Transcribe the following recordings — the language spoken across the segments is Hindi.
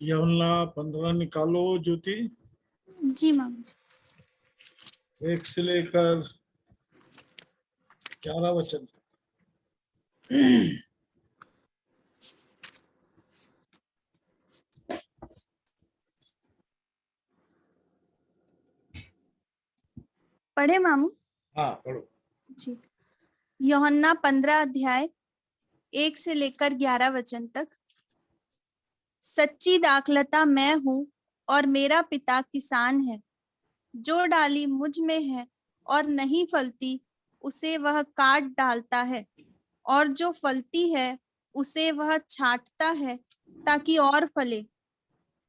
यूहन्ना 15 निकालो ज्योति। जी माम जी। 1 से लेकर 11 वचन। पढ़े मामू? हाँ पढ़ो। जी। यूहन्ना 15 अध्याय 1 से लेकर 11 वचन तक। सच्ची दाखलता मैं हूँ और मेरा पिता किसान है। जो डाली मुझ में है और नहीं फलती उसे वह काट डालता है, और जो फलती है उसे वह छांटता है ताकि और फले।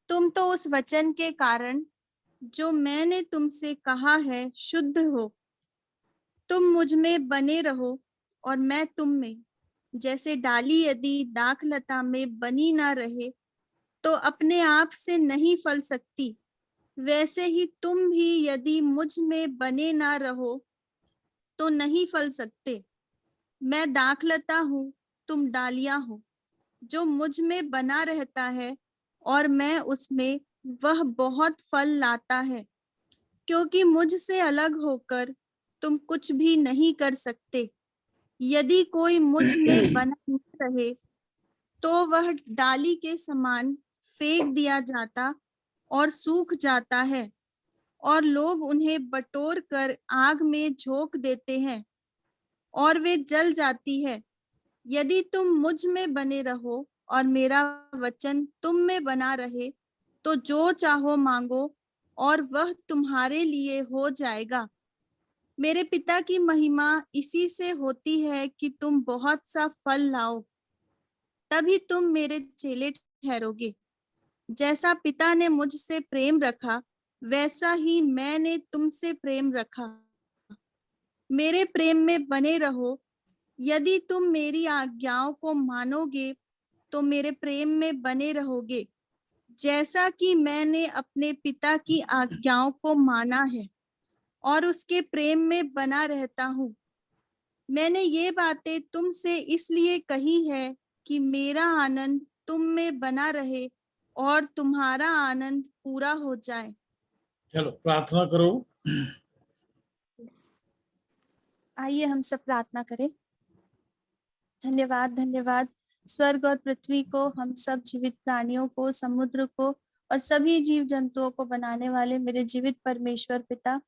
तुम तो उस वचन के कारण जो मैंने तुमसे कहा है शुद्ध हो। तुम मुझ में बने रहो और मैं तुम में। जैसे डाली यदि दाखलता में बनी ना रहे तो अपने आप से नहीं फल सकती, वैसे ही तुम भी यदि मुझ में बने ना रहो तो नहीं फल सकते। मैं दाखलता हूँ, तुम डालियां हो। जो मुझ में बना रहता है और मैं उसमें, वह बहुत फल लाता है, क्योंकि मुझसे अलग होकर तुम कुछ भी नहीं कर सकते। यदि कोई मुझ में बना न रहे तो वह डाली के समान फेंक दिया जाता और सूख जाता है, और लोग उन्हें बटोर कर आग में झोंक देते हैं और वे जल जाती है। यदि तुम मुझ में बने रहो और मेरा वचन तुम में बना रहे तो जो चाहो मांगो और वह तुम्हारे लिए हो जाएगा। मेरे पिता की महिमा इसी से होती है कि तुम बहुत सा फल लाओ, तभी तुम मेरे चेले ठहरोगे। जैसा पिता ने मुझसे प्रेम रखा वैसा ही मैंने तुमसे प्रेम रखा। मेरे प्रेम में बने रहो। यदि तुम मेरी आज्ञाओं को मानोगे तो मेरे प्रेम में बने रहोगे, जैसा कि मैंने अपने पिता की आज्ञाओं को माना है और उसके प्रेम में बना रहता हूँ। मैंने ये बातें तुमसे इसलिए कही है कि मेरा आनंद तुम में बना रहे और तुम्हारा आनंद पूरा हो जाए। चलो प्रार्थना करो। आइए हम सब प्रार्थना करें। धन्यवाद, धन्यवाद स्वर्ग और पृथ्वी को, हम सब जीवित प्राणियों को, समुद्र को और सभी जीव जंतुओं को बनाने वाले मेरे जीवित परमेश्वर पिता,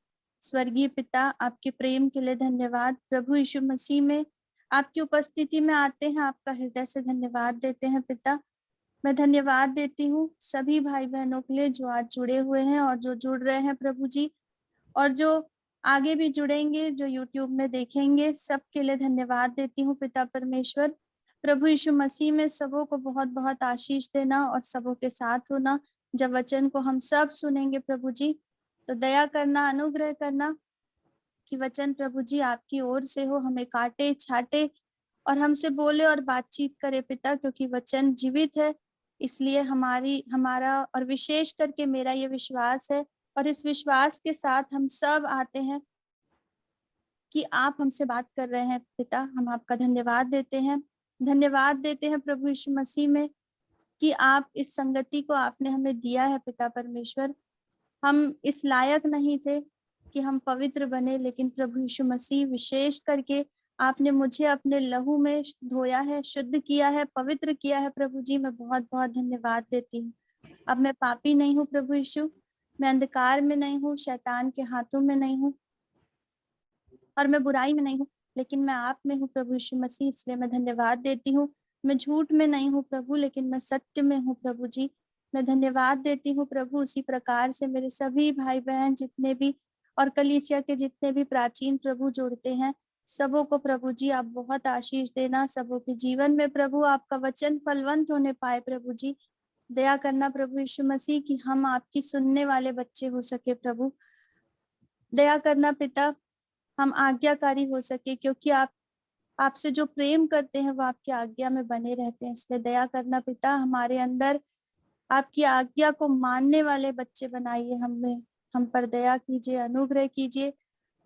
स्वर्गीय पिता, आपके प्रेम के लिए धन्यवाद। प्रभु यीशु मसीह में आपकी उपस्थिति में आते हैं, आपका हृदय से धन्यवाद देते हैं पिता। मैं धन्यवाद देती हूँ सभी भाई बहनों के लिए जो आज जुड़े हुए हैं और जो जुड़ रहे हैं प्रभु जी, और जो आगे भी जुड़ेंगे, जो यूट्यूब में देखेंगे, सबके लिए धन्यवाद देती हूँ पिता परमेश्वर। प्रभु यीशु मसीह में सबों को बहुत बहुत आशीष देना और सबों के साथ होना। जब वचन को हम सब सुनेंगे प्रभु जी, तो दया करना, अनुग्रह करना कि वचन प्रभु जी आपकी ओर से हो, हमें काटे छाटे और हमसे बोले और बातचीत करे पिता, क्योंकि वचन जीवित है। इसलिए हमारा और विशेष करके मेरा ये विश्वास है, और इस विश्वास के साथ हम सब आते हैं कि आप हमसे बात कर रहे हैं पिता। हम आपका धन्यवाद देते हैं, धन्यवाद देते हैं प्रभु यीशु मसीह में कि आप इस संगति को आपने हमें दिया है पिता परमेश्वर। हम इस लायक नहीं थे कि हम पवित्र बने, लेकिन प्रभु यीशु मसीह विशेष करके आपने मुझे अपने लहू में धोया है, शुद्ध किया है, पवित्र किया है प्रभु जी। मैं बहुत बहुत धन्यवाद देती हूँ। अब मैं पापी नहीं हूँ प्रभु यीशु, मैं अंधकार में नहीं हूँ, शैतान के हाथों में नहीं हूँ और मैं बुराई में नहीं हूँ, लेकिन मैं आप में हूँ प्रभु यीशु मसीह। इसलिए मैं धन्यवाद देती हूँ। मैं झूठ में नहीं हूँ प्रभु, लेकिन मैं सत्य में हूँ प्रभु जी। मैं धन्यवाद देती हूँ प्रभु। उसी प्रकार से मेरे सभी भाई बहन जितने भी और कलीसिया के जितने भी प्राचीन प्रभु जोड़ते हैं, सबों को प्रभु जी आप बहुत आशीष देना। सबों के जीवन में प्रभु आपका वचन फलवंत होने पाए प्रभु जी। दया करना प्रभु यीशु मसीह कि हम आपकी सुनने वाले बच्चे हो सके प्रभु। दया करना पिता, हम आज्ञाकारी हो सके, क्योंकि आप आपसे जो प्रेम करते हैं वो आपकी आज्ञा में बने रहते हैं। इसलिए दया करना पिता, हमारे अंदर आपकी आज्ञा को मानने वाले बच्चे बनाइए। हम पर दया कीजिए, अनुग्रह कीजिए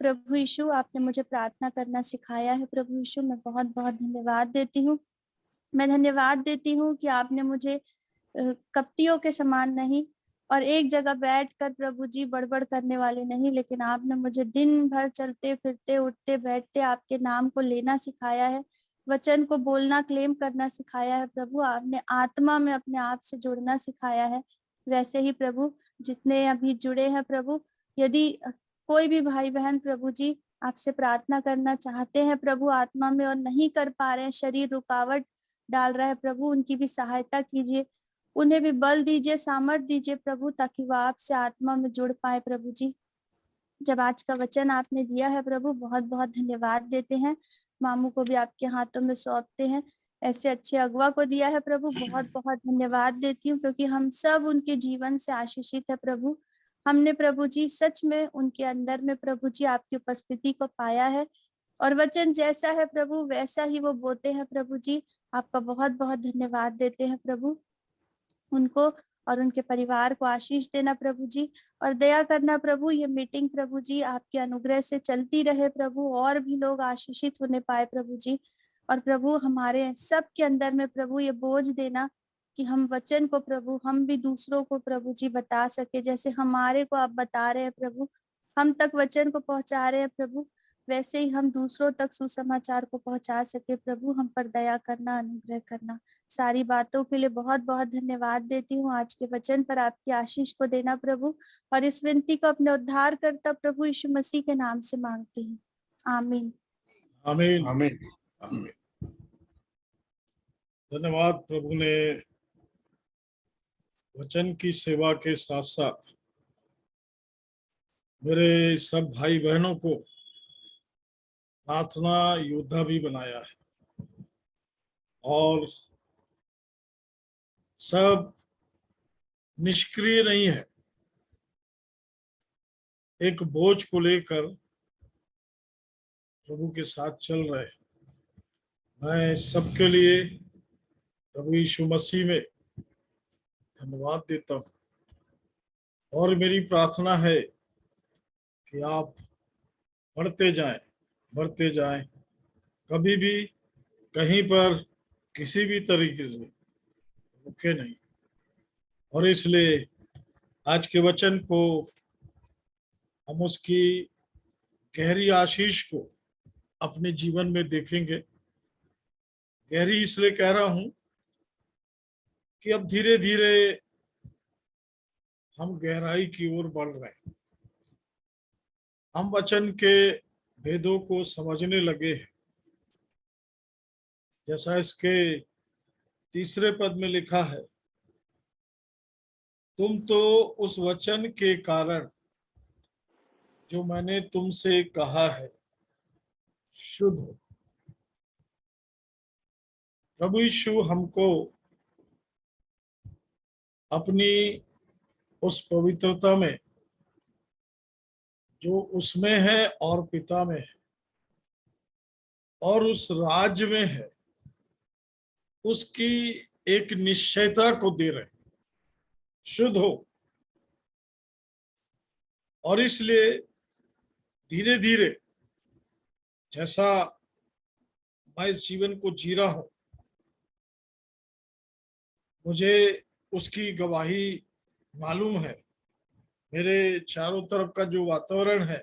प्रभु यीशु। आपने मुझे प्रार्थना करना सिखाया है प्रभु यीशु, मैं बहुत बहुत धन्यवाद देती हूँ। मैं धन्यवाद देती हूँ कि आपने मुझे कपटियों के समान नहीं, और एक जगह बैठकर प्रभु जी बड़बड़ करने वाले नहीं, लेकिन आपने मुझे दिन भर चलते फिरते उठते बैठते आपके नाम को लेना सिखाया है, वचन को बोलना क्लेम करना सिखाया है प्रभु। आपने आत्मा में अपने आप से जुड़ना सिखाया है। वैसे ही प्रभु जितने अभी जुड़े हैं प्रभु, यदि कोई भी भाई बहन प्रभु जी आपसे प्रार्थना करना चाहते हैं प्रभु आत्मा में और नहीं कर पा रहे हैं, शरीर रुकावट डाल रहा है प्रभु, उनकी भी सहायता कीजिए, उन्हें भी बल दीजिए, सामर्थ दीजिए प्रभु, ताकि वह आपसे आत्मा में जुड़ पाए प्रभु जी। जब आज का वचन आपने दिया है प्रभु, बहुत बहुत धन्यवाद देते हैं। मामू को भी आपके हाथों में सौंपते हैं, ऐसे अच्छे अगुआ को दिया है प्रभु, बहुत बहुत धन्यवाद देती हूँ, क्योंकि हम सब उनके जीवन से आशीषित है प्रभु। हमने प्रभु जी सच में उनके अंदर में प्रभु जी आपकी उपस्थिति को पाया है, और वचन जैसा है प्रभु वैसा ही वो बोते हैं प्रभु जी। आपका बहुत बहुत धन्यवाद देते हैं प्रभु। उनको और उनके परिवार को आशीष देना प्रभु जी, और दया करना प्रभु। ये मीटिंग प्रभु जी आपके अनुग्रह से चलती रहे प्रभु, और भी लोग आशीषित होने पाए प्रभु जी। और प्रभु हमारे सब के अंदर में प्रभु ये बोझ देना कि हम वचन को प्रभु हम भी दूसरों को प्रभु जी बता सके, जैसे हमारे को आप बता रहे हैं प्रभु, हम तक वचन को पहुंचा रहे हैं प्रभु, वैसे ही हम दूसरों तक सुसमाचार को पहुंचा सके प्रभु। हम पर दया करना, अनुग्रह करना। सारी बातों के लिए बहुत बहुत धन्यवाद देती हूँ। आज के वचन पर आपकी आशीष को देना प्रभु, और इस विनती को अपने उद्धार करता प्रभु यीशु मसीह के नाम से मांगती हूँ, आमीन। आमीन आमीन। आमीन। धन्यवाद। प्रभु ने वचन की सेवा के साथ साथ मेरे सब भाई बहनों को प्रार्थना योद्धा भी बनाया है, और सब निष्क्रिय नहीं है। एक बोझ को लेकर प्रभु के साथ चल रहे हैं। मैं सबके लिए प्रभु यीशु मसीह में धन्यवाद देता हूँ, और मेरी प्रार्थना है कि आप बढ़ते जाएं, कभी भी कहीं पर किसी भी तरीके से रुके नहीं। और इसलिए आज के वचन को हम उसकी गहरी आशीष को अपने जीवन में देखेंगे। गहरी इसलिए कह रहा हूं कि अब धीरे धीरे हम गहराई की ओर बढ़ रहे हैं। हम वचन के भेदों को समझने लगे हैं। जैसा इसके तीसरे पद में लिखा है, तुम तो उस वचन के कारण जो मैंने तुमसे कहा है शुद्ध हो। प्रभु यीशु हमको अपनी उस पवित्रता में जो उसमें है और पिता में है और उस राज्य में है, उसकी एक निश्चयता को दे रहे, शुद्ध हो। और इसलिए धीरे धीरे जैसा मैं इस जीवन को जी रहा हूं, मुझे उसकी गवाही मालूम है। मेरे चारों तरफ का जो वातावरण है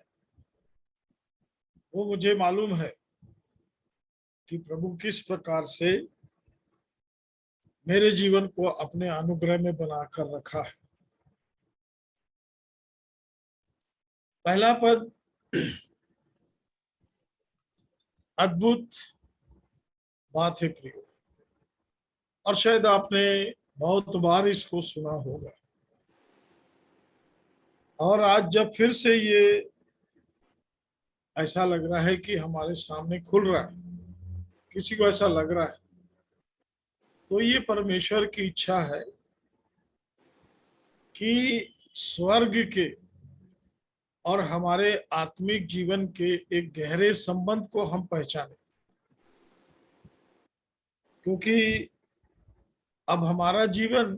वो मुझे मालूम है कि प्रभु किस प्रकार से मेरे जीवन को अपने अनुग्रह में बनाकर रखा है। पहला पद अद्भुत बात है प्रियो, और शायद आपने बहुत बार इसको सुना होगा, और आज जब फिर से ये ऐसा लग रहा है कि हमारे सामने खुल रहा है, किसी को ऐसा लग रहा है, तो ये परमेश्वर की इच्छा है कि स्वर्ग के और हमारे आत्मिक जीवन के एक गहरे संबंध को हम पहचानें। क्योंकि अब हमारा जीवन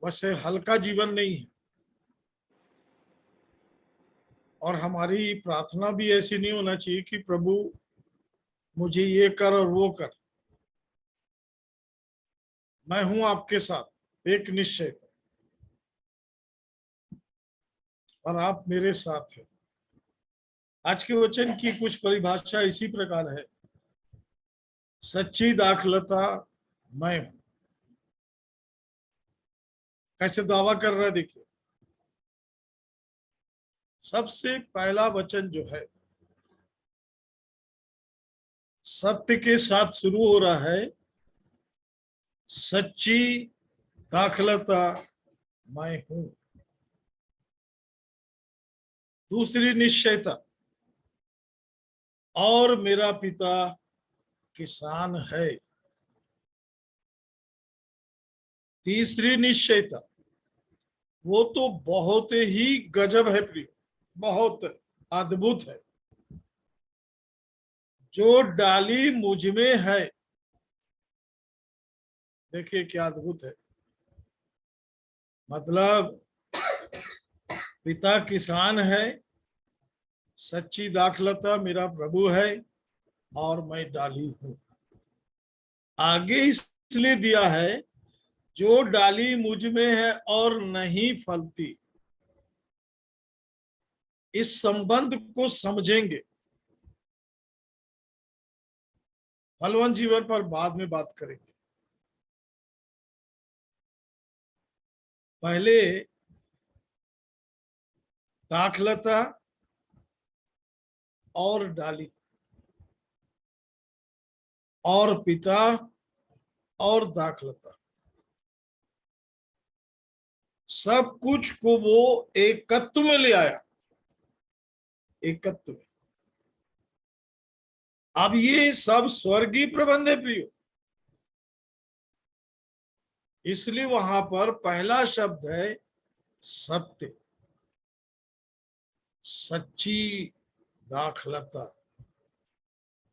वैसे हल्का जीवन नहीं है, और हमारी प्रार्थना भी ऐसी नहीं होना चाहिए कि प्रभु मुझे ये कर और वो कर। मैं हूं आपके साथ, एक निश्चय, और आप मेरे साथ हैं। आज के वचन की कुछ परिभाषा इसी प्रकार है। सच्ची दाखलता मैं हूं। कैसे दावा कर रहा है देखिए। सबसे पहला वचन जो है सत्य के साथ शुरू हो रहा है। सच्ची दाखलता मैं हूं। दूसरी निश्चयता, और मेरा पिता किसान है। तीसरी निश्चयता, वो तो बहुत ही गजब है प्रिय, बहुत अद्भुत है। जो डाली मुझ में है, देखिए क्या अद्भुत है। मतलब पिता किसान है, सच्ची दाखलता मेरा प्रभु है, और मैं डाली हूं। आगे इसलिए दिया है, जो डाली मुझ में है और नहीं फलती। इस संबंध को समझेंगे। फलवंत जीवन पर बाद में बात करेंगे। पहले दाखलता और डाली, और पिता और दाखलता, सब कुछ को वो एकत्व में ले आया। एकत्व में। अब ये सब स्वर्गीय प्रबंध है प्रियो। इसलिए वहां पर पहला शब्द है सत्य, सच्ची दाखलता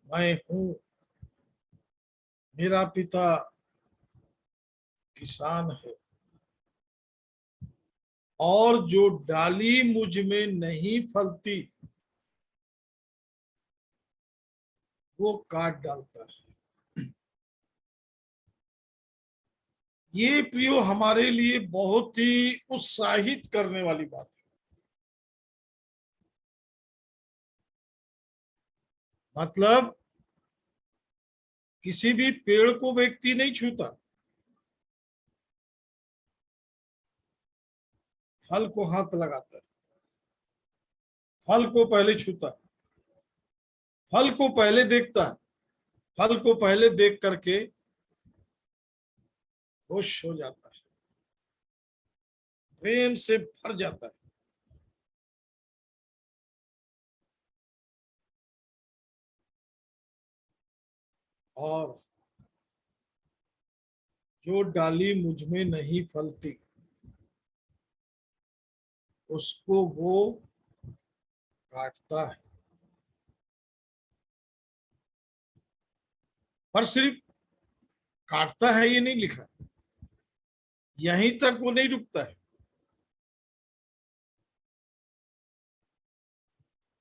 मैं हूं। मेरा पिता किसान है, और जो डाली मुझ में नहीं फलती वो काट डालता है। ये प्रियो हमारे लिए बहुत ही उत्साहित करने वाली बात है। मतलब किसी भी पेड़ को व्यक्ति नहीं छूता, फल को हाथ लगाता है। फल को पहले छूता है, फल को पहले देखता है, फल को पहले देख करके खुश हो जाता है, प्रेम से भर जाता है। और जो डाली मुझ में नहीं फलती, उसको वो काटता है। पर सिर्फ काटता है ये नहीं लिखा, यहीं तक वो नहीं रुकता है।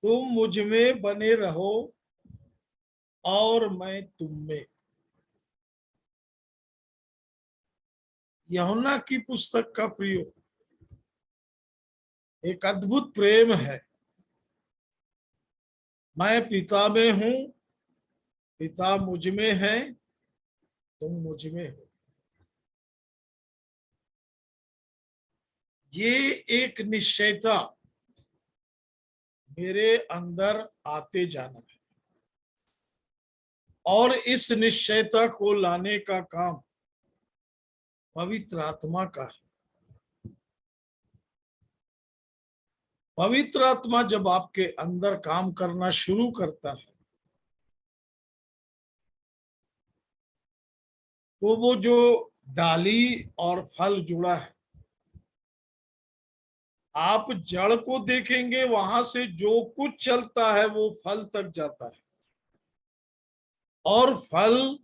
तुम मुझ में बने रहो और मैं तुम में। यूहन्ना की पुस्तक का प्रयोग एक अद्भुत प्रेम है। मैं पिता में हूं, पिता मुझ में है, तुम मुझ में हो। ये एक निश्चयता मेरे अंदर आते जाना है, और इस निश्चयता को लाने का काम पवित्र आत्मा का है। पवित्र आत्मा जब आपके अंदर काम करना शुरू करता है, तो वो जो डाली और फल जुड़ा है, आप जड़ को देखेंगे, वहां से जो कुछ चलता है वो फल तक जाता है। और फल,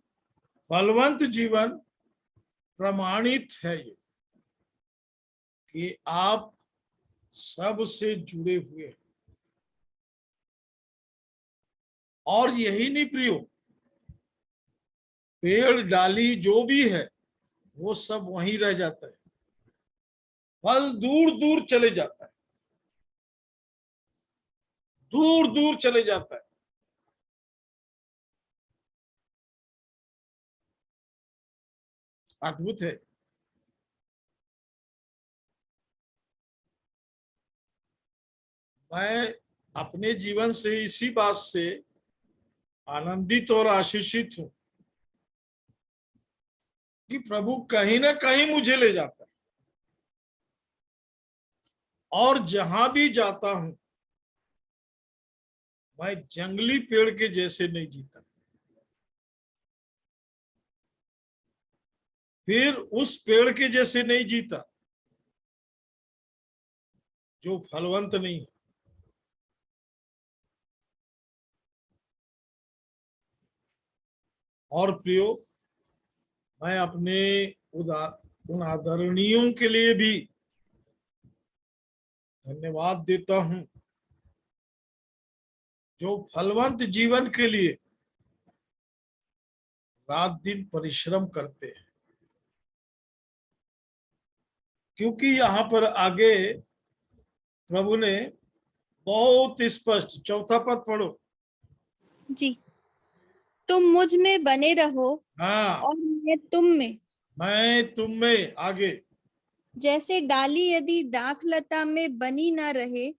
फलवंत जीवन प्रमाणित है ये कि आप सब से जुड़े हुए हैं। और यही नहीं प्रियो, पेड़ डाली जो भी है वो सब वहीं रह जाता है, फल दूर दूर चले जाता है, दूर दूर चले जाता है। अद्भुत है। मैं अपने जीवन से इसी बात से आनंदित और आशीषित हूं कि प्रभु कहीं ना कहीं मुझे ले जाता है, और जहां भी जाता हूं मैं जंगली पेड़ के जैसे नहीं जीता, फिर उस पेड़ के जैसे नहीं जीता जो फलवंत नहीं है। और प्रियो, मैं अपने उन आदरणीयों के लिए भी धन्यवाद देता हूं जो फलवंत जीवन के लिए रात दिन परिश्रम करते हैं। क्योंकि यहाँ पर आगे प्रभु ने बहुत स्पष्ट, चौथा पद पढ़ो। जी। तुम मुझ में बने रहो हाँ, और मैं तुम में। मैं तुम में, आगे, जैसे डाली यदि दाखलता में बनी न रहे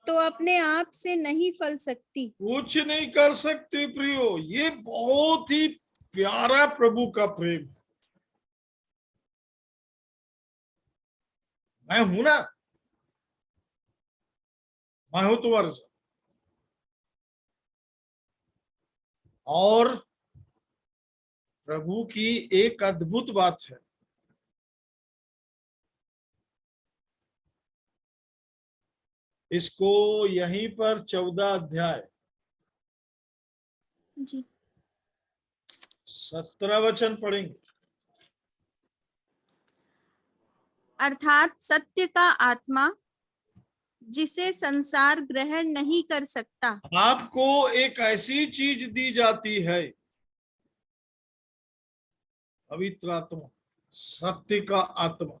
तो अपने आप से नहीं फल सकती। कुछ नहीं कर सकते प्रियो। ये बहुत ही प्यारा प्रभु का प्रेम है। मैं हूं ना, मैं हूं तुम्हारे साथ। और प्रभु की एक अद्भुत बात है, इसको यहीं पर 14 अध्याय जी। 17 वचन पढ़ेंगे। अर्थात सत्य का आत्मा जिसे संसार ग्रहण नहीं कर सकता। आपको एक ऐसी चीज दी जाती है, पवित्र आत्मा, सत्य का आत्मा,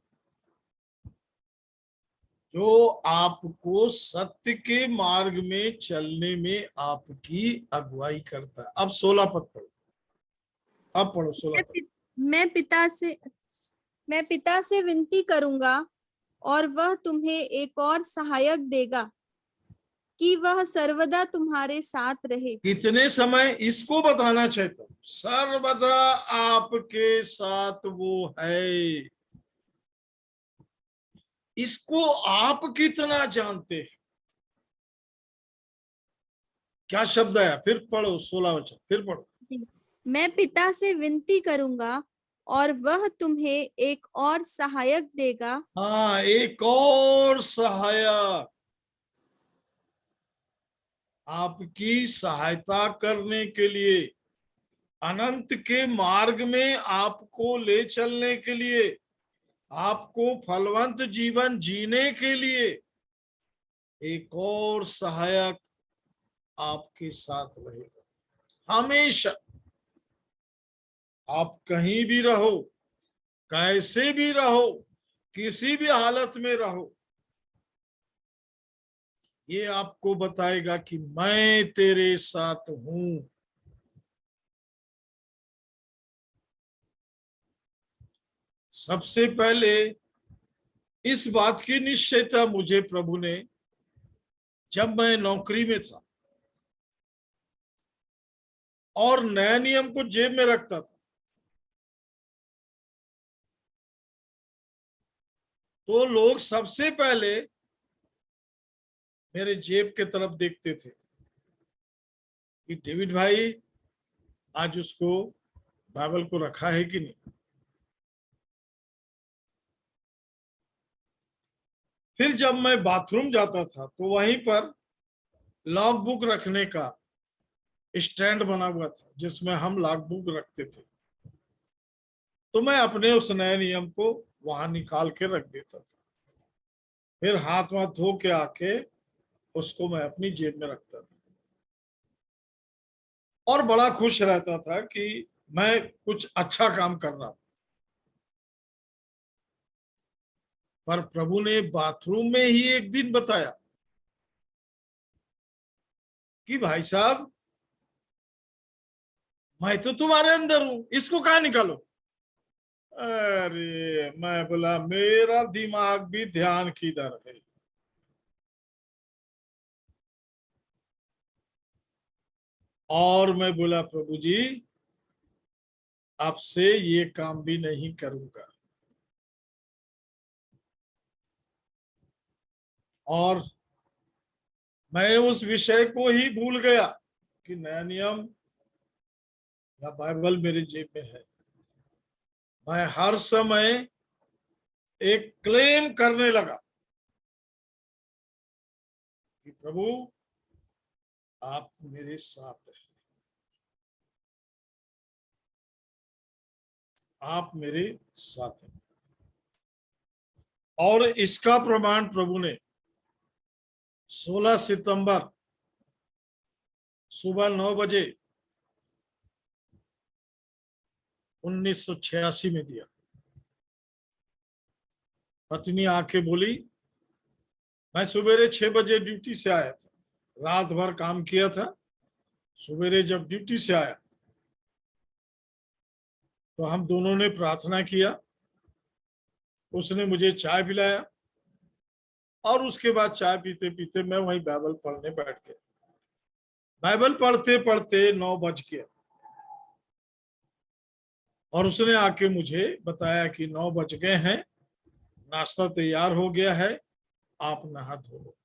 जो आपको सत्य के मार्ग में चलने में आपकी अगुवाई करता है। अब 16 पद पढ़ो, अब पढ़ो 16 पद। मैं पिता से विनती करूंगा और वह तुम्हें एक और सहायक देगा कि वह सर्वदा तुम्हारे साथ रहे। कितने समय इसको बताना चाहता हूं, सर्वदा आपके साथ वो है। इसको आप कितना जानते हैं? क्या शब्द आया? फिर पढ़ो 16 वचन, फिर पढ़ो। मैं पिता से विनती करूंगा और वह तुम्हें एक और सहायक देगा। हाँ, एक और सहायक, आपकी सहायता करने के लिए, अनंत के मार्ग में आपको ले चलने के लिए, आपको फलवंत जीवन जीने के लिए एक और सहायक आपके साथ रहेगा हमेशा। आप कहीं भी रहो, कैसे भी रहो, किसी भी हालत में रहो, ये आपको बताएगा कि मैं तेरे साथ हूं। सबसे पहले इस बात की निश्चयता मुझे प्रभु ने, जब मैं नौकरी में था और नया नियम को जेब में रखता था, तो लोग सबसे पहले मेरे जेब के तरफ देखते थे कि डेविड भाई आज उसको बाइबल को रखा है कि नहीं। फिर जब मैं बाथरूम जाता था तो वहीं पर लॉग बुक रखने का स्टैंड बना हुआ था जिसमें हम लॉग बुक रखते थे, तो मैं अपने उस नए नियम को वहां निकाल के रख देता था। फिर हाथ वाथ धो के आके उसको मैं अपनी जेब में रखता था और बड़ा खुश रहता था कि मैं कुछ अच्छा काम कर रहा हूं। पर प्रभु ने बाथरूम में ही एक दिन बताया कि भाई साहब, मैं तो तुम्हारे अंदर हूं, इसको कहाँ निकालो। अरे मैं बोला मेरा दिमाग भी ध्यान किधर है। और मैं बोला प्रभु जी, आपसे ये काम भी नहीं करूंगा। और मैं उस विषय को ही भूल गया कि नया नियम या बाइबल मेरी जेब में है। मैं हर समय एक क्लेम करने लगा कि प्रभु आप मेरे साथ हैं, आप मेरे साथ हैं। और इसका प्रमाण प्रभु ने 16 सितंबर सुबह 9 बजे 1986 में दिया। पत्नी आके बोली, मैं सवेरे 6 बजे ड्यूटी से आया था, रात भर काम किया था। सवेरे जब ड्यूटी से आया तो हम दोनों ने प्रार्थना किया, उसने मुझे चाय पिलाया और उसके बाद चाय पीते पीते मैं वहीं बाइबल पढ़ने बैठ गया। बाइबल पढ़ते पढ़ते 9 बज गया और उसने आके मुझे बताया कि 9 बज गए हैं, नाश्ता तैयार हो गया है, आप नहा धो लो।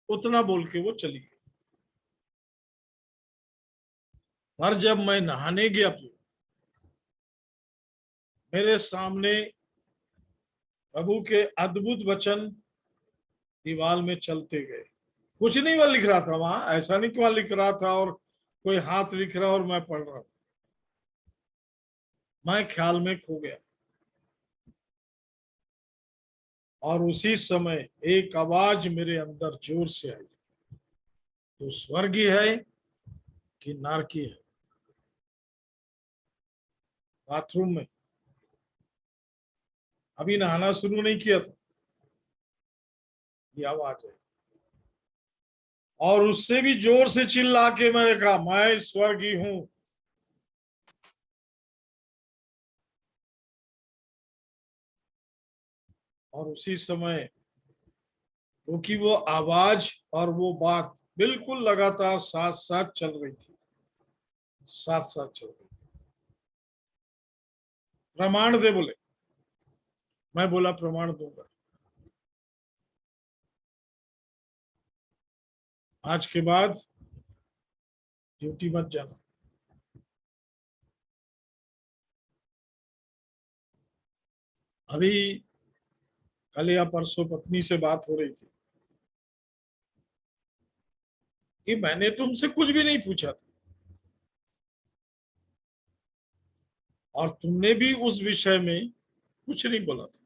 उतना बोल के वो चली गई। पर जब मैं नहाने गया मेरे सामने प्रभु के अद्भुत वचन दीवार में चलते गए। कुछ नहीं वहां लिख रहा था, वहां ऐसा नहीं कि वहां लिख रहा था और कोई हाथ लिख रहा और मैं पढ़ रहा हूं। मैं ख्याल में खो गया और उसी समय एक आवाज मेरे अंदर जोर से आई, तो स्वर्गीय है कि नारकी है। बाथरूम में अभी नहाना शुरू नहीं किया था, ये आवाज है। और उससे भी जोर से चिल्ला के मैंने कहा, मैं स्वर्गीय हूं। और उसी समय क्योंकि वो आवाज और वो बात बिल्कुल लगातार साथ साथ चल रही थी, साथ साथ चल रही थी। प्रमाण दे बोले। मैं बोला प्रमाण दूंगा, आज के बाद ड्यूटी मत जाना। अभी कल या परसों पत्नी से बात हो रही थी कि मैंने तुमसे कुछ भी नहीं पूछा था और तुमने भी उस विषय में कुछ नहीं बोला था।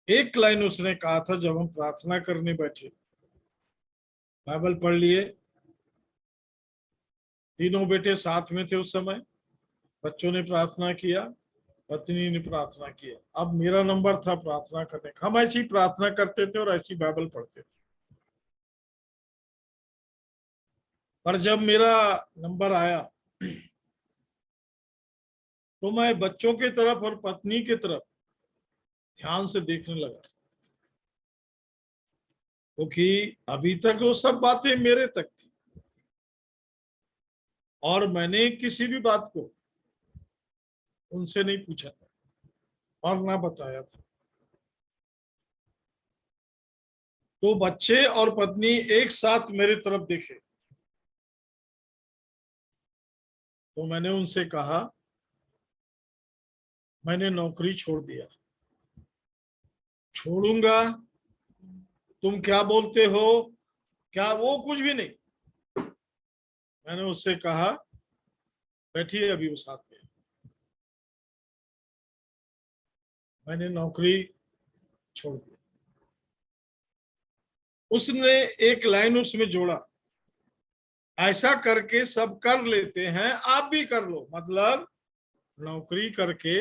एक लाइन उसने कहा था जब हम प्रार्थना करने बैठे, बाइबल पढ़ लिए, तीनों बेटे साथ में थे उस समय, बच्चों ने प्रार्थना किया, पत्नी ने प्रार्थना किया। अब मेरा नंबर था प्रार्थना करने का। हम ऐसी प्रार्थना करते थे और ऐसी बाइबल पढ़ते थे। पर जब मेरा नंबर आया तो मैं बच्चों की तरफ और पत्नी की तरफ ध्यान से देखने लगा, क्योंकि अभी तक वो सब बातें मेरे तक थी और मैंने किसी भी बात को उनसे नहीं पूछा था और ना बताया था। तो बच्चे और पत्नी एक साथ मेरी तरफ देखे तो मैंने उनसे कहा, मैंने नौकरी छोड़ दिया। छोड़ूंगा, तुम क्या बोलते हो, क्या, वो कुछ भी नहीं। मैंने उससे कहा, बैठिए अभी वो साथ में। मैंने नौकरी छोड़ दी। उसने एक लाइन उसमें जोड़ा, ऐसा करके सब कर लेते हैं, आप भी कर लो। मतलब नौकरी करके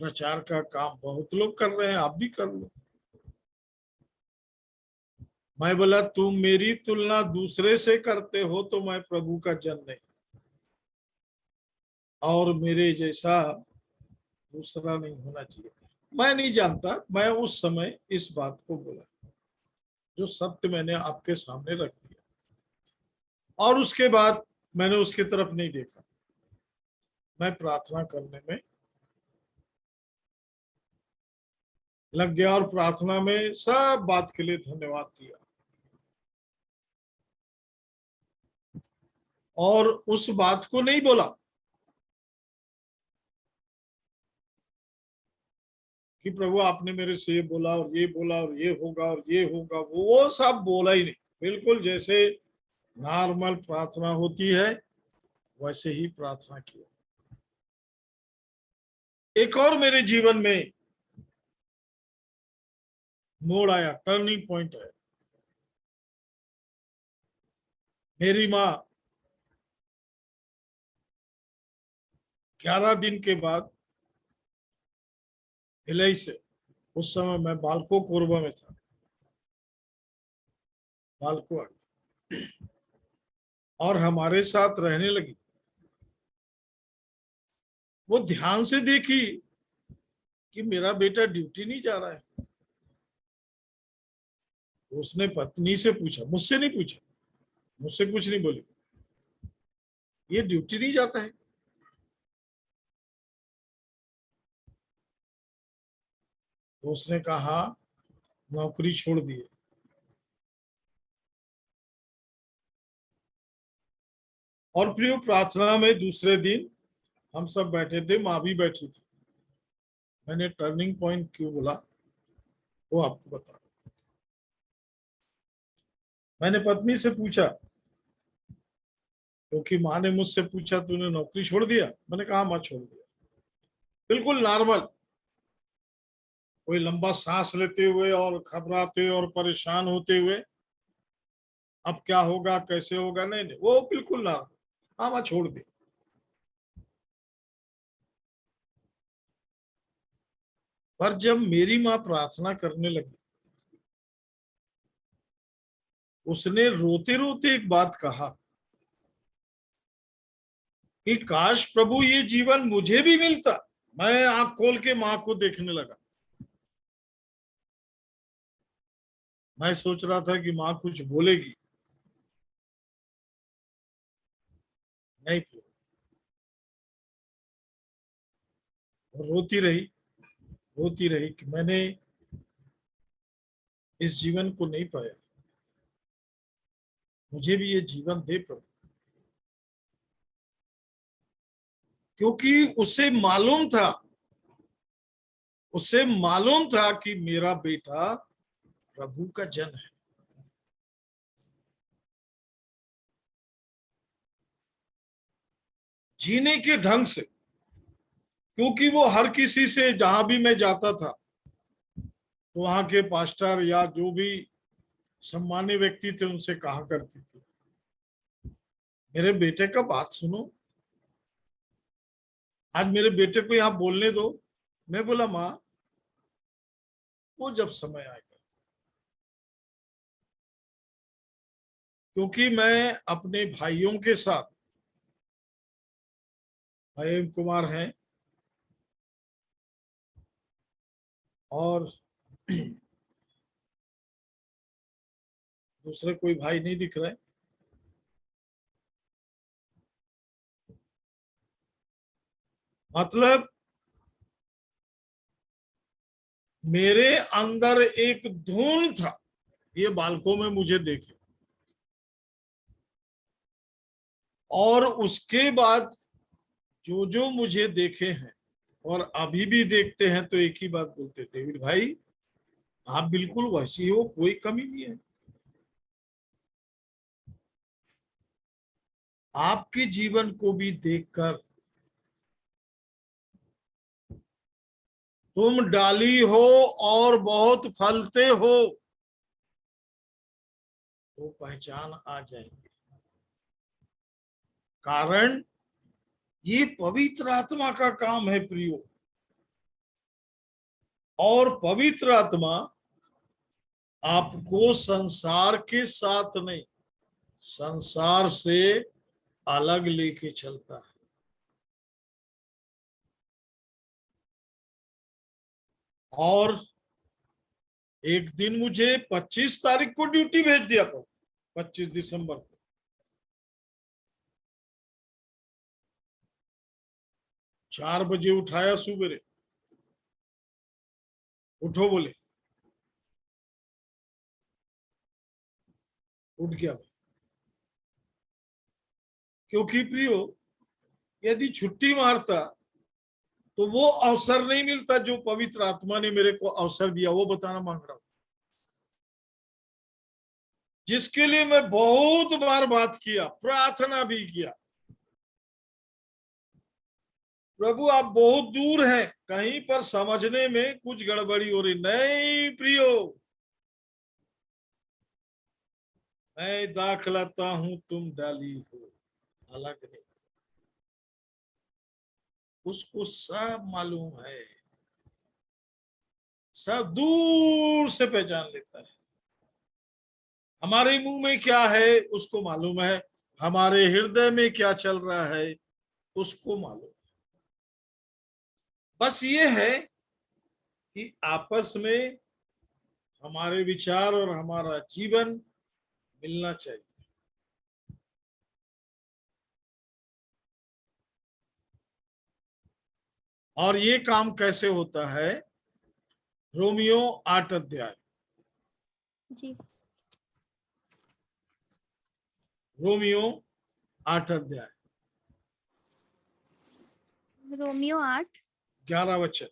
प्रचार का काम बहुत लोग कर रहे हैं, आप भी कर लो। मैं बोला तुम मेरी तुलना दूसरे से करते हो तो मैं प्रभु का जन नहीं, और मेरे जैसा दूसरा नहीं होना चाहिए। मैं नहीं जानता, मैं उस समय इस बात को बोला, जो सत्य मैंने आपके सामने रख दिया, और उसके बाद मैंने उसकी तरफ नहीं देखा। मैं प्रार्थना करने में लग गया और प्रार्थना में सब बात के लिए धन्यवाद दिया, और उस बात को नहीं बोला कि प्रभु आपने मेरे से ये बोला और ये बोला और ये होगा और ये होगा, वो सब बोला ही नहीं। बिल्कुल जैसे नॉर्मल प्रार्थना होती है वैसे ही प्रार्थना किया। एक और मेरे जीवन में मोड़ आया, टर्निंग पॉइंट है। मेरी माँ 11 दिन के बाद भिलाई से, उस समय मैं बालको कोरबा में था, बालको आई और हमारे साथ रहने लगी। वो ध्यान से देखी कि मेरा बेटा ड्यूटी नहीं जा रहा है। उसने पत्नी से पूछा, मुझसे नहीं पूछा, मुझसे कुछ नहीं बोली, ये ड्यूटी नहीं जाता है। तो उसने कहा नौकरी छोड़ दी। और प्रिय प्रार्थना में दूसरे दिन हम सब बैठे थे, माँ भी बैठी थी। मैंने टर्निंग पॉइंट क्यों बोला वो आपको बता। मैंने पत्नी से पूछा, क्योंकि माँ ने मुझसे पूछा तूने नौकरी छोड़ दिया, मैंने कहा माँ छोड़ दिया। बिल्कुल नॉर्मल, कोई लंबा सांस लेते हुए और घबराते और परेशान होते हुए, अब क्या होगा कैसे होगा, नहीं नहीं, वो बिल्कुल नॉर्मल, हाँ माँ छोड़ दिया। पर जब मेरी माँ प्रार्थना करने लगी, उसने रोते रोते एक बात कहा कि काश प्रभु ये जीवन मुझे भी मिलता। मैं आंख खोल के माँ को देखने लगा। मैं सोच रहा था कि माँ कुछ बोलेगी, नहीं बोली। रोती रही, रोती रही कि मैंने इस जीवन को नहीं पाया, मुझे भी ये जीवन दे प्रभु। क्योंकि उसे मालूम था कि मेरा बेटा प्रभु का जन है। जीने के ढंग से, क्योंकि वो हर किसी से, जहां भी मैं जाता था तो वहां के पास्टर या जो भी सम्मानित व्यक्ति थे उनसे कहा करती थी, मेरे बेटे का बात सुनो, आज मेरे बेटे को यहाँ बोलने दो। मैं बोला माँ वो जब समय आएगा, क्योंकि मैं अपने भाइयों के साथ, भाई कुमार हैं और दूसरे कोई भाई नहीं दिख रहे, मतलब मेरे अंदर एक धुन था। ये बालकों में मुझे देखे, और उसके बाद जो जो मुझे देखे हैं और अभी भी देखते हैं तो एक ही बात बोलते, डेविड भाई आप बिल्कुल वैसी हो, कोई कमी नहीं है। आपके जीवन को भी देखकर तुम डाली हो और बहुत फलते हो, तो पहचान आ जाएगी। कारण ये पवित्र आत्मा का काम है प्रियो। और पवित्र आत्मा आपको संसार के साथ नहीं, संसार से अलग लेके चलता है। और एक दिन मुझे 25 तारीख को ड्यूटी भेज दिया था, 25 दिसंबर को। 4 बजे उठाया सुबह, उठो बोले, उठ गया। क्योंकि प्रियो, यदि छुट्टी मारता तो वो अवसर नहीं मिलता जो पवित्र आत्मा ने मेरे को अवसर दिया, वो बताना मांग रहा हूं, जिसके लिए मैं बहुत बार बात किया, प्रार्थना भी किया। प्रभु आप बहुत दूर हैं, कहीं पर समझने में कुछ गड़बड़ी हो रही। नहीं प्रियो, मैं दाखलता हूं, तुम डाली हो, अलग नहीं। उसको सब मालूम है, सब दूर से पहचान लेता है। हमारे मुंह में क्या है उसको मालूम है, हमारे हृदय में क्या चल रहा है उसको मालूम। बस ये है कि आपस में हमारे विचार और हमारा जीवन मिलना चाहिए। और ये काम कैसे होता है? रोमियो 8 अध्याय, जी। रोमियो 8 अध्याय रोमियो 8, 11 वचन।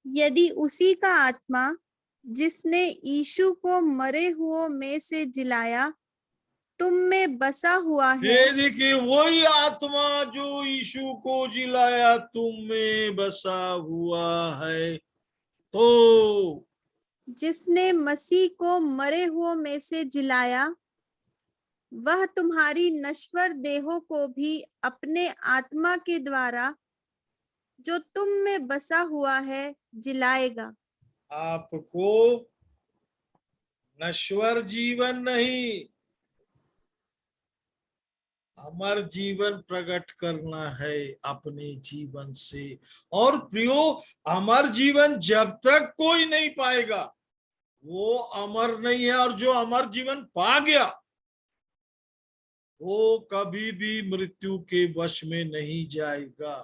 यदि उसी का आत्मा जिसने यीशु को मरे हुओं में से जिलाया तुम में बसा हुआ है, ये देखिए, वही आत्मा जो यीशु को जिलाया तुम में बसा हुआ है, तो जिसने मसीह को मरे हुओं में से जिलाया वह तुम्हारी नश्वर देहों को भी अपने आत्मा के द्वारा जो तुम में बसा हुआ है जिलाएगा। आपको नश्वर जीवन नहीं, अमर जीवन प्रकट करना है अपने जीवन से। और प्रियो, अमर जीवन जब तक कोई नहीं पाएगा वो अमर नहीं है। और जो अमर जीवन पा गया वो कभी भी मृत्यु के वश में नहीं जाएगा।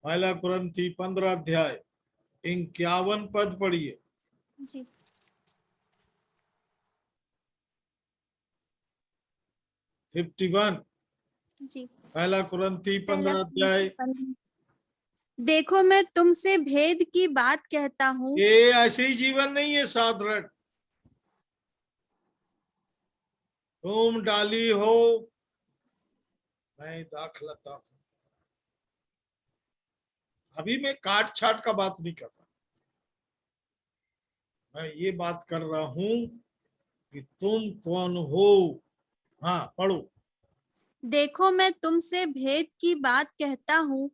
पहला कुरिन्थी 15 अध्याय 51 पद पढ़िए। जी। 51, जी। पहला कुरिन्थी पहला 15 अध्याय। देखो मैं तुमसे भेद की बात कहता हूँ। ये ऐसे ही जीवन नहीं है साधारण। तुम डाली हो, मैं दाखलता हूं। अभी मैं काट छाट का बात नहीं कर रहा, मैं ये बात कर रहा हूं कि तुम कौन हो। हाँ पढ़ो। देखो मैं तुमसे भेद की बात कहता हूँ,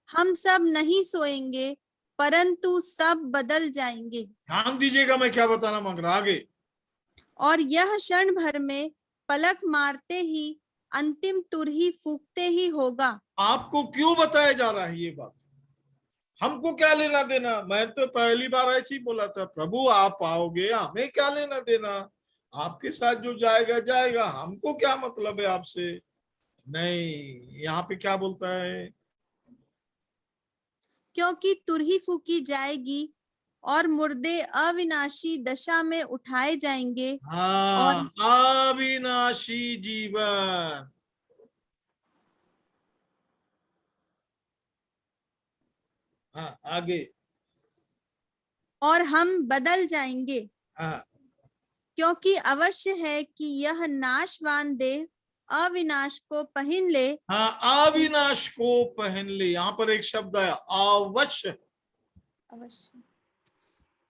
हम सब नहीं सोएंगे परंतु सब बदल जाएंगे। ध्यान दीजिएगा मैं क्या बताना मांग रहा, आगे। और यह क्षण भर में पलक मारते ही अंतिम तुरही फूंकते ही होगा। आपको क्यों बताया जा रहा है ये बात? हमको क्या लेना देना? मैं तो पहली बार ऐसे ही बोला था, प्रभु आप आओगे, हमें क्या लेना देना, आपके साथ जो जाएगा जाएगा, हमको क्या मतलब है आपसे। नहीं, यहाँ पे क्या बोलता है? क्योंकि तुरही फूकी जाएगी और मुर्दे अविनाशी दशा में उठाए जाएंगे। और हाँ, अविनाशी जीवन। हाँ आगे। और हम बदल जाएंगे, हाँ क्योंकि अवश्य है कि यह नाशवान देह अविनाश को पहन ले। हाँ, अविनाश को पहन ले। यहाँ पर एक शब्द आया, अवश्य। अवश्य।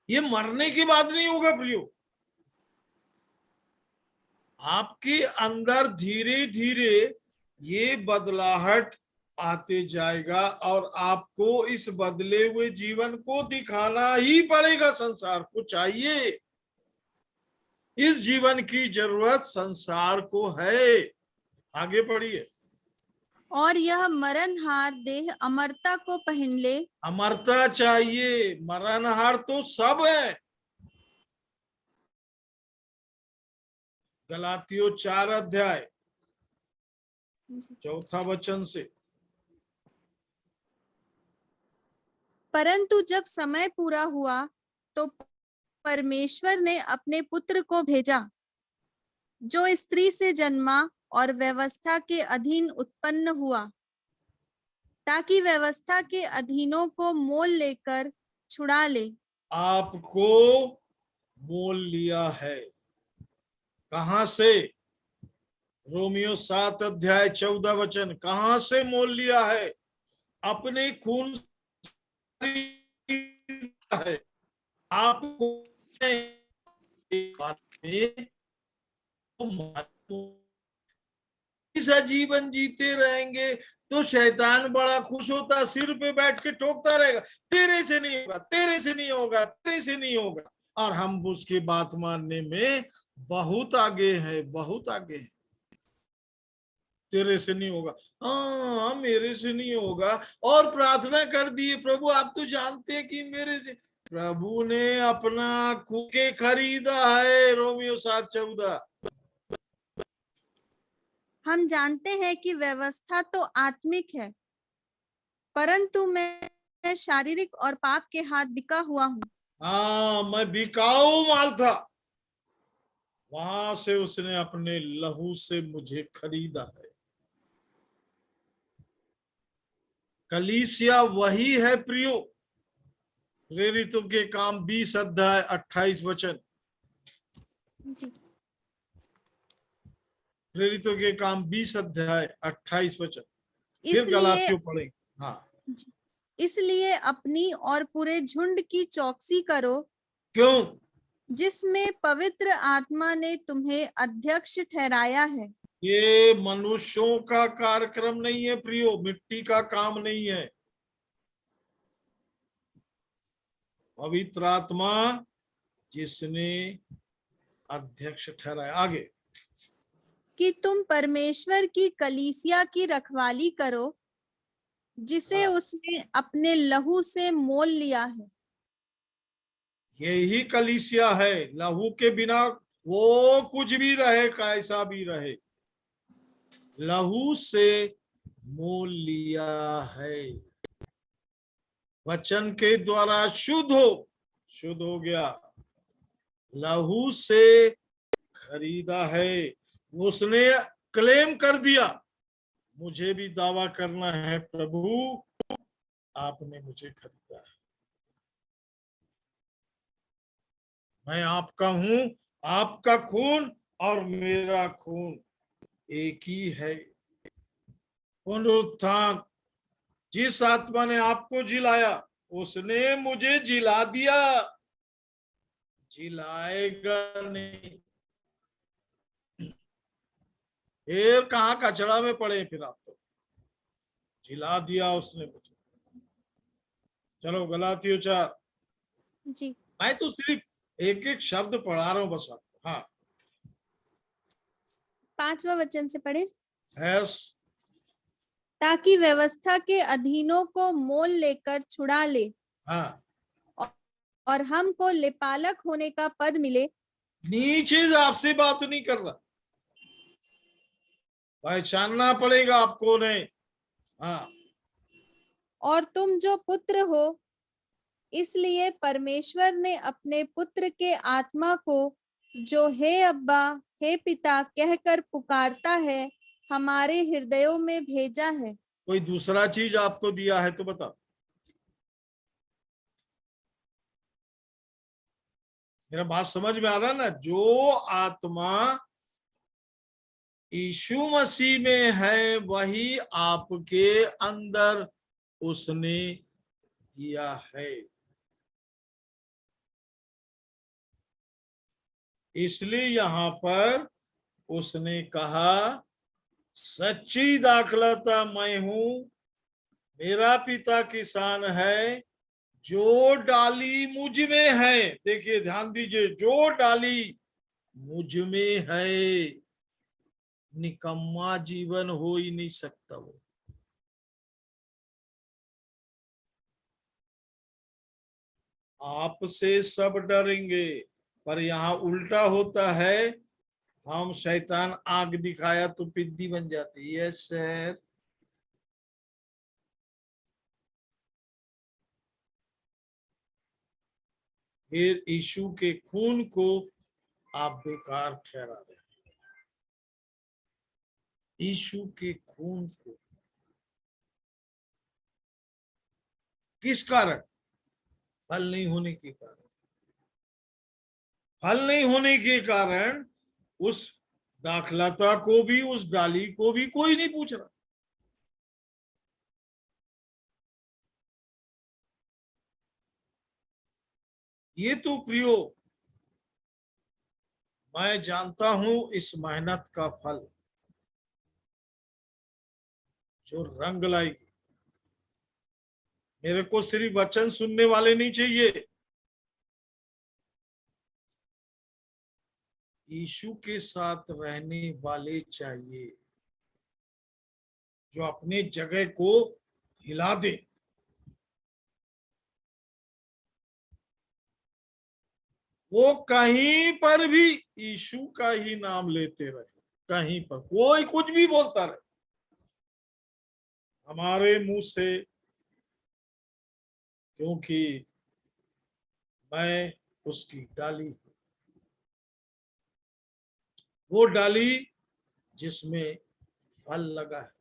ये मरने के बाद नहीं होगा प्रियो, आपके अंदर धीरे धीरे ये बदलाहट आते जाएगा और आपको इस बदले हुए जीवन को दिखाना ही पड़ेगा, संसार को चाहिए। इस जीवन की जरूरत संसार को है। आगे पढ़िए। और यह मरणहार देह अमरता को पहन ले। अमरता चाहिए, मरणहार तो सब है। गलातियों 4 अध्याय 4 वचन से। परंतु जब समय पूरा हुआ तो परमेश्वर ने अपने पुत्र को भेजा, जो स्त्री से जन्मा और व्यवस्था के अधीन उत्पन्न हुआ, ताकि व्यवस्था के अधीनों को मोल लेकर छुड़ा ले। आपको मोल लिया है। कहां से? रोमियो 7 अध्याय 14 वचन। कहां से मोल लिया है? अपने खून है। आपको ऐसा जीवन जीते रहेंगे तो शैतान बड़ा खुश होता, सिर पे बैठ के ठोकता रहेगा, तेरे से नहीं होगा, तेरे से नहीं होगा, तेरे से नहीं होगा। और हम उसकी बात मानने में बहुत आगे हैं, बहुत आगे हैं। तेरे से नहीं होगा, हाँ मेरे से नहीं होगा। और प्रार्थना कर दिए, प्रभु आप तो जानते हैं कि मेरे से। प्रभु ने अपना खूके खरीदा है। रोमियो 7:14। हम जानते हैं कि व्यवस्था तो आत्मिक है, परंतु मैं शारीरिक और पाप के हाथ बिका हुआ हूँ। हाँ, मैं बिकाऊ माल था। वहां से उसने अपने लहू से मुझे खरीदा है। कलीसिया वही है प्रियो। प्रेरितों के काम 20 अध्याय 28 वचन। जी। प्रेरितों के काम 20 अध्याय 28 वचन। फिर इसलिए गलातियों पढ़ेंगे। हाँ, इसलिए अपनी और पूरे झुंड की चौकसी करो, क्यों? जिसमें पवित्र आत्मा ने तुम्हें अध्यक्ष ठहराया है। ये मनुष्यों का कार्यक्रम नहीं है प्रियो, मिट्टी का काम नहीं है। पवित्र आत्मा जिसने अध्यक्ष ठहराया। आगे। कि तुम परमेश्वर की कलीसिया की रखवाली करो, जिसे हाँ, उसने अपने लहू से मोल लिया है। यही कलीसिया है। लहू के बिना वो कुछ भी रहे, कैसा भी रहे, लहू से मोल लिया है। वचन के द्वारा शुद्ध हो गया। लहू से खरीदा है। उसने क्लेम कर दिया, मुझे भी दावा करना है, प्रभु आपने मुझे खरीदा है, मैं आपका हूं। आपका खून और मेरा खून एक ही है। पुनरुत्थान, जिस आत्मा ने आपको जिलाया उसने मुझे जिला दिया, जिलाएगा नहीं। फिर कहाँ कचड़ा में पड़े फिर आप तो। जिला दिया उसने मुझे। चलो गलातियों 4। जी। मैं तो सिर्फ एक एक शब्द पढ़ा रहा हूं बस आपको। हाँ, 5वां वचन से पढ़े। हैस। ताकि व्यवस्था के अधीनों को मोल लेकर छुड़ा ले, हाँ, और हमको लेपालक होने का पद मिले। नीचे से आपसे बात नहीं कर रहा, पहचानना पड़ेगा आपको ने। हाँ, और तुम जो पुत्र हो, इसलिए परमेश्वर ने अपने पुत्र के आत्मा को, जो हे अब्बा हे पिता कहकर पुकारता है, हमारे हृदयों में भेजा है। कोई दूसरा चीज आपको दिया है तो बताओ। मेरा बात समझ में आ रहा ना? जो आत्मा यीशु मसीह में है वही आपके अंदर उसने दिया है। इसलिए यहां पर उसने कहा सच्ची दाखलता मैं हूं, मेरा पिता किसान है, जो डाली मुझ में है। देखिए ध्यान दीजिए, जो डाली मुझ में है, निकम्मा जीवन हो ही नहीं सकता वो। आपसे सब डरेंगे, पर यहाँ उल्टा होता है। हम शैतान आग दिखाया तो पिद्दी बन जाती है। Yes sir. फिर यीशु के खून को आप बेकार ठहरा रहे। यीशु के खून को किस कारण? फल नहीं होने के कारण। फल नहीं होने के कारण उस दाखलता को भी, उस डाली को भी कोई नहीं पूछ रहा। ये तो प्रियो, मैं जानता हूं इस मेहनत का फल जो रंग लाएगी। मेरे को सिर्फ वचन सुनने वाले नहीं चाहिए, यीशु के साथ रहने वाले चाहिए, जो अपने जगह को हिला दे। वो कहीं पर भी यीशु का ही नाम लेते रहे, कहीं पर कोई कुछ भी बोलता रहे, हमारे मुंह से, क्योंकि मैं उसकी डाली हूं। वो डाली जिसमें फल लगा है,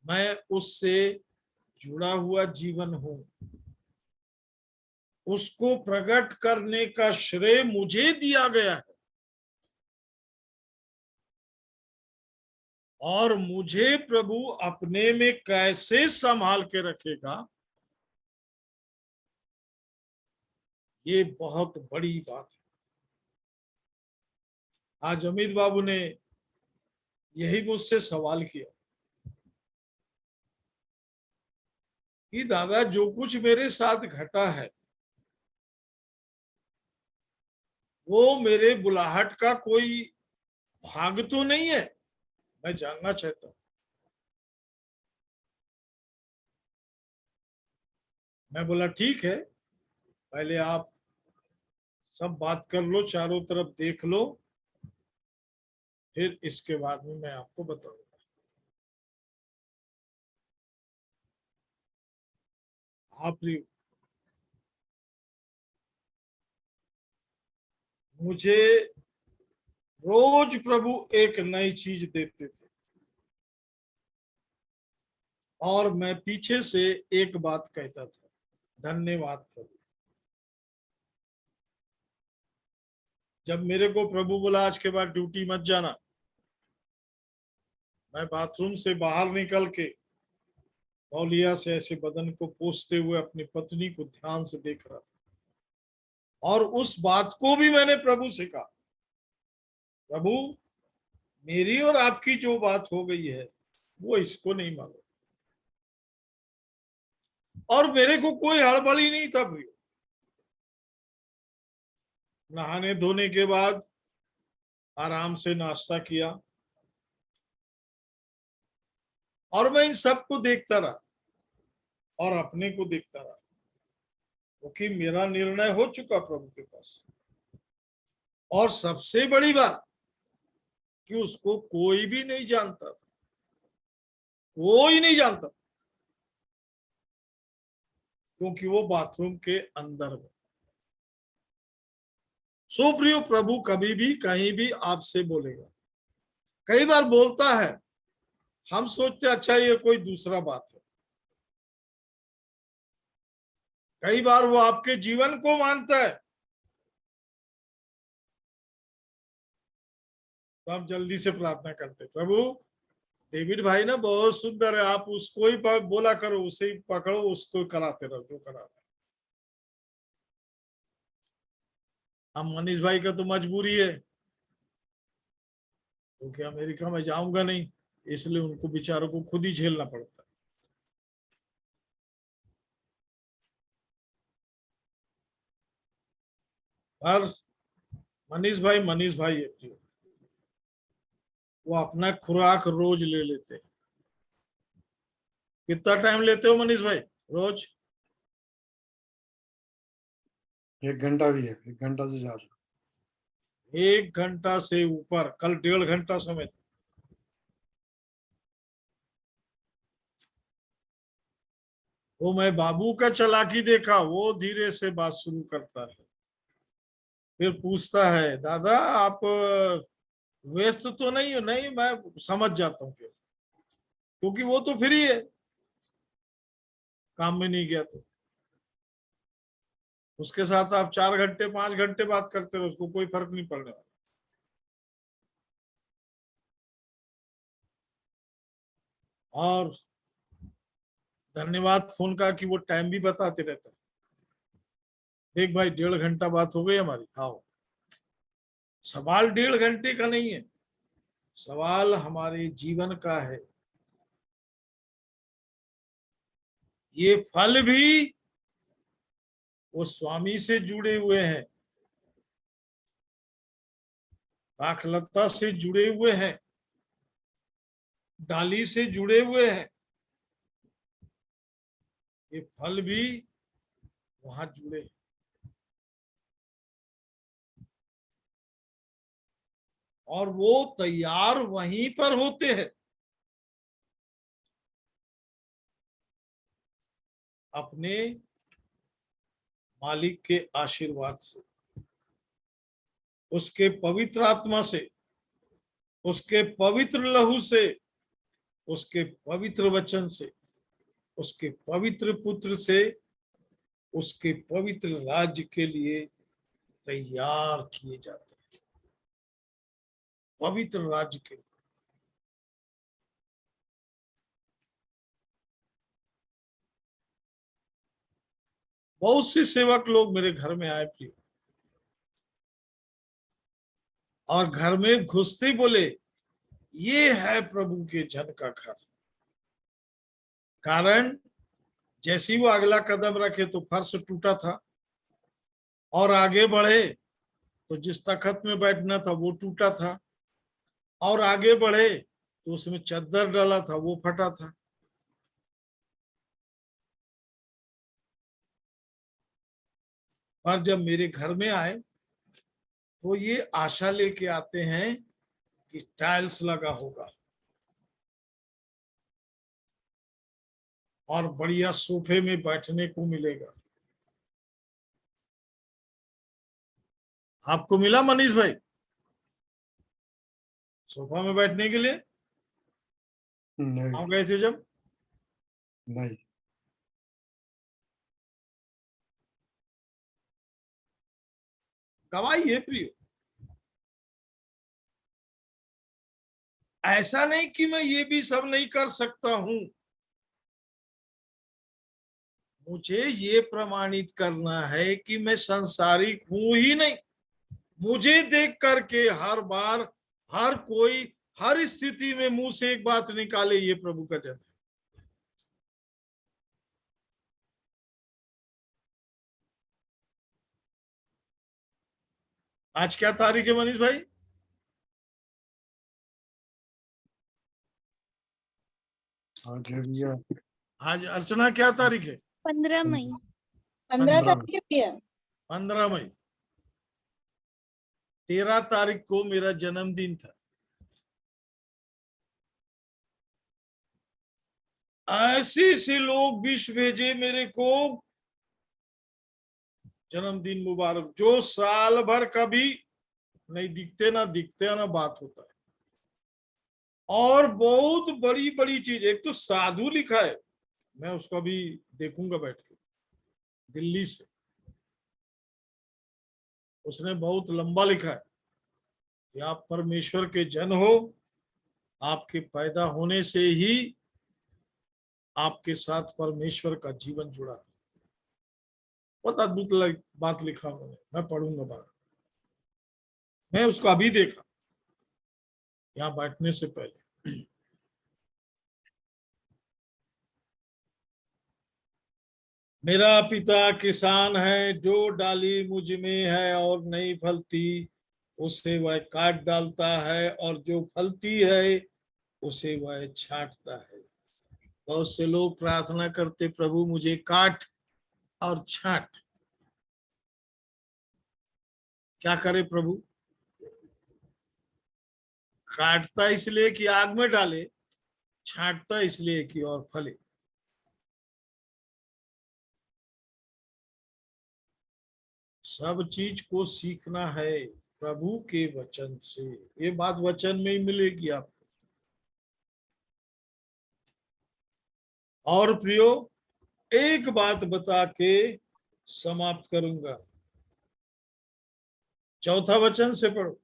मैं उससे जुड़ा हुआ जीवन हूं। उसको प्रकट करने का श्रेय मुझे दिया गया है, और मुझे प्रभु अपने में कैसे संभाल के रखेगा, ये बहुत बड़ी बात है। आज अमित बाबू ने यही मुझसे सवाल किया कि दादा जो कुछ मेरे साथ घटा है, वो मेरे बुलाहट का कोई भाग तो नहीं है? मैं जानना चाहता हूं। मैं बोला ठीक है, पहले आप सब बात कर लो, चारों तरफ देख लो, फिर इसके बाद में मैं आपको बताऊंगा। आप मुझे रोज प्रभु एक नई चीज देते थे, और मैं पीछे से एक बात कहता था, धन्यवाद प्रभु। जब मेरे को प्रभु बोला आज के बाद ड्यूटी मत जाना, मैं बाथरूम से बाहर निकल के तौलिया से ऐसे बदन को पोंछते हुए अपनी पत्नी को ध्यान से देख रहा था, और उस बात को भी मैंने प्रभु से कहा, प्रभु मेरी और आपकी जो बात हो गई है वो इसको नहीं मालूम। और मेरे को कोई हड़बड़ी नहीं था भैया। नहाने धोने के बाद आराम से नाश्ता किया, और मैं इन सबको देखता रहा और अपने को देखता रहा, क्योंकि मेरा निर्णय हो चुका प्रभु के पास। और सबसे बड़ी बात कि उसको कोई भी नहीं जानता था, कोई नहीं जानता, क्योंकि वो बाथरूम के अंदर में। सो प्रियो, प्रभु कभी भी कहीं भी आपसे बोलेगा। कई बार बोलता है, हम सोचते अच्छा ये कोई दूसरा बात है। कई बार वो आपके जीवन को मानता है, तो आप जल्दी से प्रार्थना करते, प्रभु डेविड भाई ना बहुत सुंदर है, आप उसको ही बोला करो, उसे ही पकड़ो, उसको कराते रहो जो करा। हम मनीष भाई का तो मजबूरी है, क्योंकि अमेरिका में जाऊंगा नहीं, इसलिए उनको बेचारों को खुद ही झेलना पड़ता है। और मनीष भाई है, वो अपना खुराक रोज ले लेते हैं। कितना टाइम लेते हो मनीष भाई रोज? 1 घंटा भी है, 1 घंटा से ज्यादा। 1 घंटा से ऊपर, कल 1.5 घंटा समय था। वो मैं बाबू का चालाकी देखा, वो धीरे से बात शुरू करता है, फिर पूछता है दादा आप व्यस्त तो नहीं हो? नहीं, मैं समझ जाता हूँ फिर, क्योंकि वो तो फ्री है, काम में नहीं गया तो। उसके साथ आप 4 घंटे 5 घंटे बात करते रहो, उसको कोई फर्क नहीं पड़ने वाला। और धन्यवाद फोन का कि वो टाइम भी बताते रहता है। देख भाई 1.5 घंटा बात हो गई हमारी। आओ, सवाल 1.5 घंटे का नहीं है, सवाल हमारे जीवन का है। ये फल भी वो स्वामी से जुड़े हुए हैं, दाखलता से जुड़े हुए हैं, डाली से जुड़े हुए हैं। ये फल भी वहां जुड़े हैं। और वो तैयार वहीं पर होते हैं, अपने मालिक के आशीर्वाद से, उसके पवित्र आत्मा से, उसके पवित्र लहू से, उसके पवित्र वचन से, उसके पवित्र पुत्र से, उसके पवित्र राज्य के लिए तैयार किए जाते हैं। पवित्र राज्य के लिए। बहुत से सेवक लोग मेरे घर में आए प्रिय, और घर में घुसते बोले ये है प्रभु के जन का घर। कारण जैसे ही वो अगला कदम रखे तो फर्श टूटा था, और आगे बढ़े तो जिस तखत में बैठना था वो टूटा था, और आगे बढ़े तो उसमें चद्दर डाला था वो फटा था। पर जब मेरे घर में आए तो ये आशा लेके आते हैं कि टाइल्स लगा होगा और बढ़िया सोफे में बैठने को मिलेगा। आपको मिला मनीष भाई सोफा में बैठने के लिए? नहीं आप गए थे जब? नहीं, गवाही है प्रिय। ऐसा नहीं कि मैं ये भी सब नहीं कर सकता हूं, मुझे ये प्रमाणित करना है कि मैं सांसारिक हूं ही नहीं। मुझे देख करके हर बार हर कोई हर स्थिति में मुंह से एक बात निकाले, ये प्रभु का जन है। आज क्या तारीख है मनीष भाई? आज है भैया आज अर्चना क्या तारीख है? 15 मई। 15 15 तारीख की है। 15 मई। 13 तारीख को मेरा जन्मदिन था। ऐसे ऐसे लोग विश भेजे मेरे को, जन्मदिन मुबारक, जो साल भर कभी नहीं दिखते, ना दिखते हैं, ना बात होता है। और बहुत बड़ी बड़ी चीज, एक तो साधु लिखा है, मैं उसका भी देखूंगा बैठ के, दिल्ली से। उसने बहुत लंबा लिखा है कि आप परमेश्वर के जन हो, आपके पैदा होने से ही आपके साथ परमेश्वर का जीवन जुड़ा है। बहुत अद्भुत बात लिखा उन्होंने, मैं पढ़ूंगा बात। मैं उसको अभी देखा, यहाँ बैठने से पहले। मेरा पिता किसान है, जो डाली मुझ में है और नहीं फलती उसे वह काट डालता है, और जो फलती है उसे वह छांटता है। बहुत से लोग प्रार्थना करते, प्रभु मुझे काट और छांट। क्या करे प्रभु? काटता इसलिए कि आग में डाले, छांटता इसलिए कि और फले। सब चीज को सीखना है प्रभु के वचन से। ये बात वचन में ही मिलेगी आपको। और प्रियो, एक बात बता के समाप्त करूंगा। चौथा वचन से पढ़ो।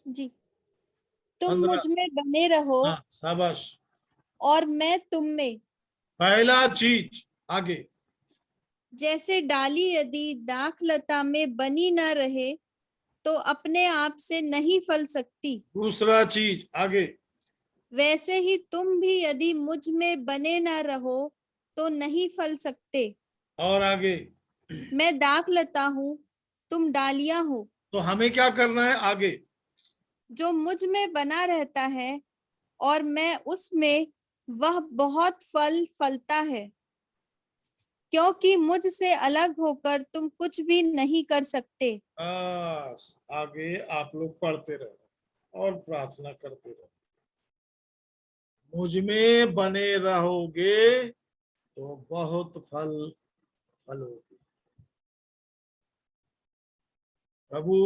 जी। तुम 15। मुझ में बने रहो हाँ, शाबाश। और मैं तुम में। पहला चीज आगे। जैसे डाली यदि दाखलता में बनी न रहे तो अपने आप से नहीं फल सकती, दूसरा चीज आगे। वैसे ही तुम भी यदि मुझ में बने न रहो तो नहीं फल सकते। और आगे। मैं दाखलता हूँ, तुम डालियां हो। तो हमें क्या करना है आगे? जो मुझ में बना रहता है और मैं उसमें, वह बहुत फल फलता है, क्योंकि मुझसे अलग होकर तुम कुछ भी नहीं कर सकते। बस आगे आप लोग पढ़ते रहो और प्रार्थना करते रहो। मुझ में बने रहोगे तो बहुत फल फलोगे। प्रभु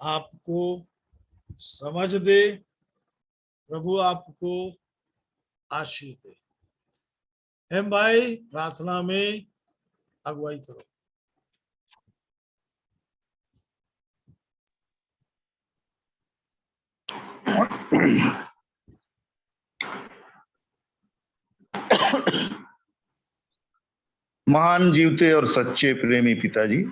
आपको समझ दे, प्रभु आपको आशीष दे। हम भाई प्रार्थना में अगुवाई करो। महान जीवते और सच्चे प्रेमी पिताजी,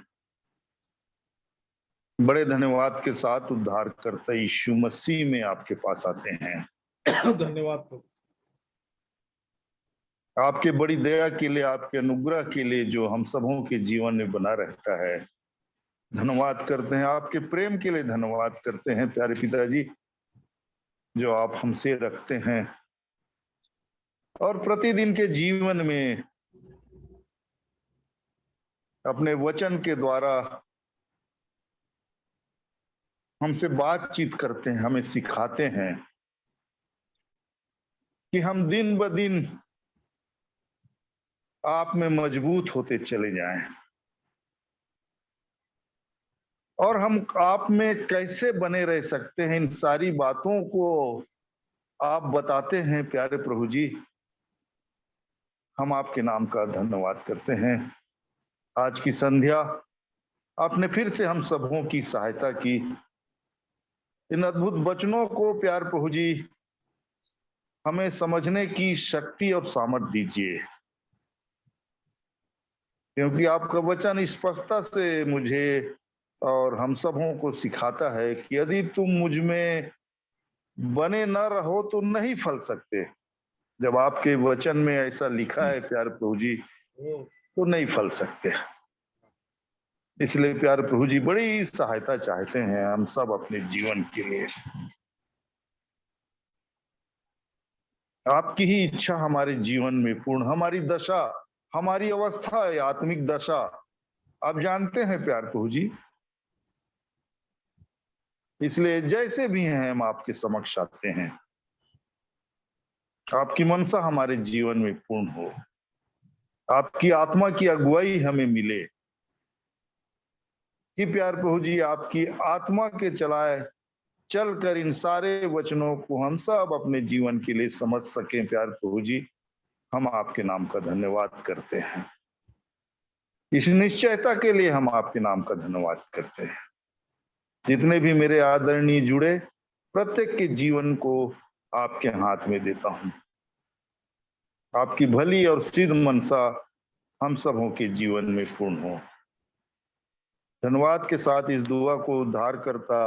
बड़े धन्यवाद के साथ उद्धारकर्ता यीशु मसीह में आपके पास आते हैं। धन्यवाद प्रभु, आपके बड़ी दया के लिए, आपके अनुग्रह के लिए जो हम सबों के जीवन में बना रहता है। धन्यवाद करते हैं आपके प्रेम के लिए, धन्यवाद करते हैं प्यारे पिताजी जो आप हमसे रखते हैं और प्रतिदिन के जीवन में अपने वचन के द्वारा हमसे बातचीत करते हैं, हमें सिखाते हैं कि हम दिन ब दिन आप में मजबूत होते चले जाएं और हम आप में कैसे बने रह सकते हैं। इन सारी बातों को आप बताते हैं प्यारे प्रभु जी। हम आपके नाम का धन्यवाद करते हैं। आज की संध्या आपने फिर से हम सबों की सहायता की। इन अद्भुत वचनों को प्यार प्रभु जी हमें समझने की शक्ति और सामर्थ दीजिए, क्योंकि आपका वचन स्पष्टता से मुझे और हम सबों को सिखाता है कि यदि तुम मुझ में बने न रहो तो नहीं फल सकते। जब आपके वचन में ऐसा लिखा है प्यार प्रभु जी तो नहीं फल सकते। इसलिए प्यार प्रभु जी बड़ी सहायता चाहते हैं हम सब अपने जीवन के लिए। आपकी ही इच्छा हमारे जीवन में पूर्ण, हमारी दशा, हमारी अवस्था है आत्मिक दशा आप जानते हैं प्यार प्रभु जी। इसलिए जैसे भी हैं हम आपके समक्ष आते हैं। आपकी मनसा हमारे जीवन में पूर्ण हो, आपकी आत्मा की अगुवाई हमें मिले कि प्यार प्रभु जी आपकी आत्मा के चलाए चलकर इन सारे वचनों को हम सब अपने जीवन के लिए समझ सकें। प्यार प्रभु जी हम आपके नाम का धन्यवाद करते हैं। इस निश्चयता के लिए हम आपके नाम का धन्यवाद करते हैं। जितने भी मेरे आदरणीय जुड़े, प्रत्येक के जीवन को आपके हाथ में देता हूं। आपकी भली और सिद्ध मनसा हम सबों के जीवन में पूर्ण हो। धन्यवाद के साथ इस दुआ को उद्धार करता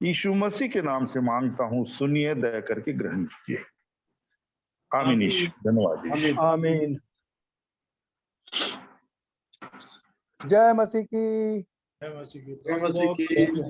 यीशु मसीह के नाम से मांगता हूँ, सुनिए, दया करके ग्रहण कीजिए। आमीन। ईश्वर धन्यवाद दीजिए। आमीन। जय मसीह की। जय मसीह की। जय मसीह बहुत की।